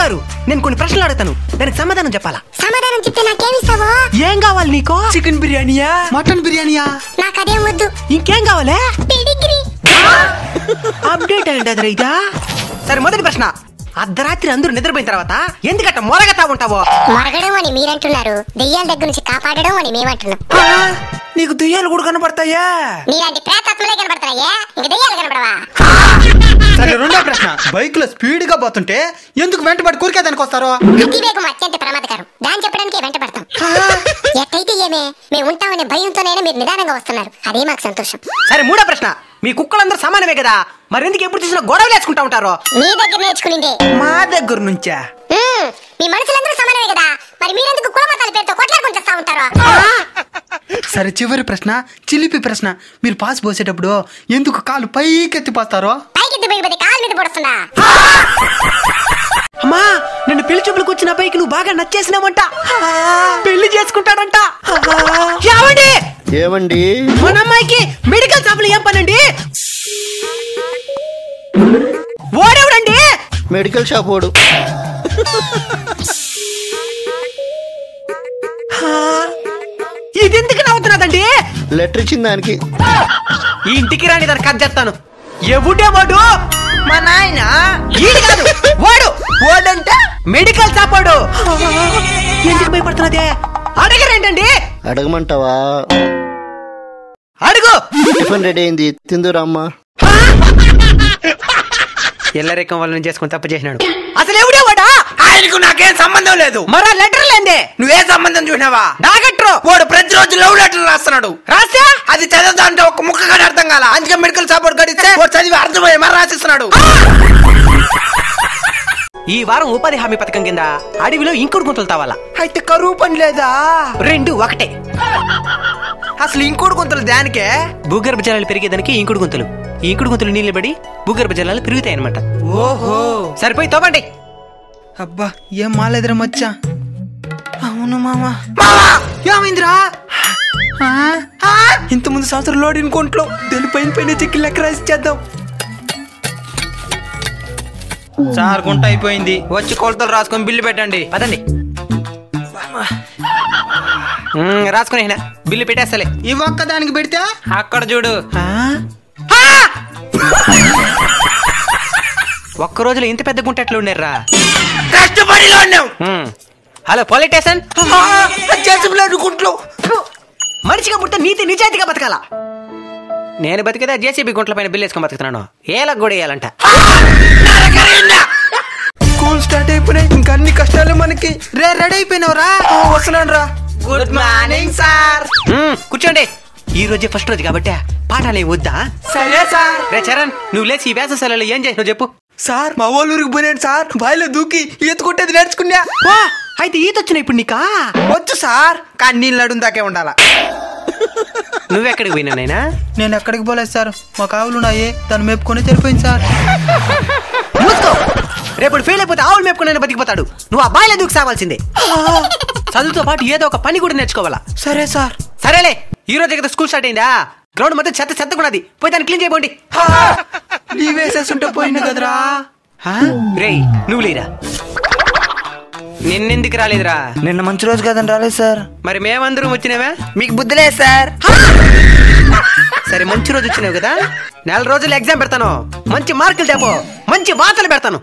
గారు నేను కొన్ని ప్రశ్నలు అడుగుతాను, దానికి సమాధానం చెప్పాలా? సమాధానం చెప్తే నాకేమిస్తావో? ఏం కావాలి నీకో? చికెన్ బిర్యానీయా, మటన్ బిర్యానీయా? నాకు అదేం వద్దు. ఇంకేం కావాలి? పెడిగ్రీ. అప్డేట్ అయ్యింది ఇదా. సరే మొదటి ప్రశ్న, అర్ధరాత్రి అందరూ నిద్రపోయిన తర్వాత ఎందుకట్ట మొరగతా ఉంటావో? మొరగడం అని మీరంటున్నారు, దెయ్యాల దగ్గర నుంచి కాపాడడం అని మేమంటున్నాం. నీకు దెయ్యాలు కూడా కనపడతాయా? నీలాంటి ప్రేతాత్మలే కనపడతాయా, ఇంక దెయ్యాలు కనపడవా? సరే రెండో ప్రశ్న, బైక్ లో స్పీడ్ గా పోతుంటే ఎందుకు వెంటబడి కొరికేదానికి వస్తారు? అతివేగం అత్యంత ప్రమాదకరం, దాన్ని చెప్పడానికి వెంట పడతాం. ఎట్టయితే ఏమే, మేము ఉంటామనే భయంతోనైనా మీరు నిదానంగా వస్తున్నారు, అదే మాకు సంతోషం. సరే మూడో ప్రశ్న, మీ కుక్కలందరూ సమానమే కదా, మరి ఎందుకు ఎప్పుడు చూసినా గొడవలు వేసుకుంటా ఉంటారు? మీ దగ్గర నేర్చుకునిందే. మా దగ్గర నుంచా? మీ మనుషులందరూ సమానమే కదా, మరి మీరెందుకు కులమతాల పేరుతో కొట్లాడుకుంటూ చేస్తా ఉంటారు? సరే చివరి ప్రశ్న, చిలిపి ప్రశ్న, మీరు పాస్ పోసేటప్పుడు ఎందుకు కాలు పైకెత్తి పోస్తారో? పైకెత్తి పోయి కాలు మీద పడుతున్నా. అమ్మా నిన్ను పెళ్లి చూపులకు వచ్చిన అబ్బాయికి నువ్వు బాగా నచ్చేసినావంట, పెళ్లి చేసుకుంటాడంట. ఏమండి మన అమ్మాయికి మెడికల్ షాప్ లో ఏం పనండి? ఓడెవడండి? మెడికల్ షాప్ ఓడు. ఇది ఎందుకు నవ్వుతున్నదండి? లెటర్ ఇచ్చిన దానికి. ఈ ఇంటికి రాని దాన్ని కట్ చేస్తాను. ఎవడే వాడు? మా నాయన. ఈడు కాదు వాడు. వాడంటే మెడికల్ షాప్ వాడు. ఎందుకు భయపడుతున్నదే? అడగరేంటండి? అడగమంటావా? అడుగు. టిఫిన్ రెడీ అయింది, తిందురామ్మా. ఎల్లరేకం వాళ్ళని చేసుకుని తప్పు చేసినాడు. అసలు ఎవడే వాడా? ఆయనకు నాకేం సంబంధం లేదు. మరా లెటర్ లేందే. నువ్వే సంబంధం చూసినావా? డాగట్రో వాడు ప్రతిరోజు లవ్ లెటర్ రాస్తున్నాడు. రాస్తే అది చదవదా అంటే ఒక ముక్క కూడా అర్థం కాల. అందుకే మెడికల్ సపోర్ట్ గడిస్తే వాడు చదివి అర్థమయ్యే మరి రాసిస్తున్నాడు. ఈ వారం ఉపాధి హామీ పథకం కింద అడవిలో ఇంకుడు గుంతలు తావాలా. అయితే కరువు పని లేదా? రెండు ఒకటే. అసలు ఇంకోటి గుంతలు దానికే? భూగర్భ జలాలు పెరిగేదానికి ఇంకుడు గుంతలు. ఈ ఇంకుడు గుంతలు నీళ్ళు పడి భూగర్భ జలాలు పెరుగుతాయి అనమాట. ఓహో సరిపోయి తోపండి. అబ్బా ఏం మాలేదురా మచ్చా. అవును మామా. ఏమైందిరా? ఇంత ముందు సంవత్సరం లోడ్ ఇన్కోంట్లో దాని పైన పైన చెక్కి లెక్క రాసి చేద్దాం. సార్ గుంట అయిపోయింది, వచ్చి కొలతలు రాసుకొని బిల్లు పెట్టండి. పదండి. రాసుకుని బిల్లు పెట్టేస్తలే. ఈ ఒక్క దానికి పెడితే అక్కడ చూడు. ఒక్క రోజులో ఇంత పెద్ద గుంట ఎట్లా ఉండేరా? కష్టపడిలో ఉన్నాం. Hello police station. గుంట్లో మనిషిగా పుడితే నీతి నిజాయితీగా బతకాల. నేను బతికేదా జేసీబీ గుంట్ల పైన బిల్లు వేసుకొని బతుకుతున్నాను. ఏలకు కూడా వేయాలంట. స్కూల్ స్టార్ట్ అయిపోయినాయి, ఇంకా అన్ని కష్టాలు మనకి. రే రెడీ అయిపోయినావురా? వస్తున్నాను రా. Good morning sir. కూర్చోండి. ఈ రోజే ఫస్ట్ రోజు కాబట్టి పాఠాలు ఏం వద్దా? సరే సార్. రే చరణ్, నువ్వు లేచి ఈ వేసవి సెలవులో ఏం చేసినావు చెప్పు. సార్ మా వాళ్ళ ఊరికి పోయాను సార్, బాయిలో దూకి ఈత కొట్టేది నేర్చుకున్నా. అయితే ఈత వచ్చిన ఇప్పుడు నీకా? వచ్చు సార్, కానీ నీళ్ళు నడుము దాకే ఉండాలా. నువ్వెక్కడికి పోయినా నైనా? నేను ఎక్కడికి పోలేదు సార్, మా కావులు ఉన్నాయి, తను మేపుకొని సరిపోయింది సార్. మూసుకో. రేపు ఫెయిల్ అయిపోతే ఆవులు మేపుకుని బతికిపోతాడు. నువ్వు ఆ బాయిలో దూకి సావాల్సిందే. చదువుతో పాటు ఏదో ఒక పని కూడా నేర్చుకోవాలా. సరే సార్. సరేలే, ఈ రోజు కదా స్కూల్ స్టార్ట్ అయిందా? గ్రౌండ్ మొత్తం చెత్త చెత్తకున్నది, పోయి దాన్ని క్లీన్ చేయబోండి. వేసేస్తుంటే పోయింది కదరా. రేయ్ నువ్వు లేరా? నిన్నెందుకు రాలేదురా? నిన్న మంచి రోజు కదని రాలేదు సార్. మరి మేమందరం వచ్చినావా? మీకు బుద్ధి లేదు సార్. సరే మంచి రోజు వచ్చినావు కదా, 4 రోజులు ఎగ్జామ్ పెడతాను. మంచి మార్కులు తేపో, మంచి వార్తలు పెడతాను.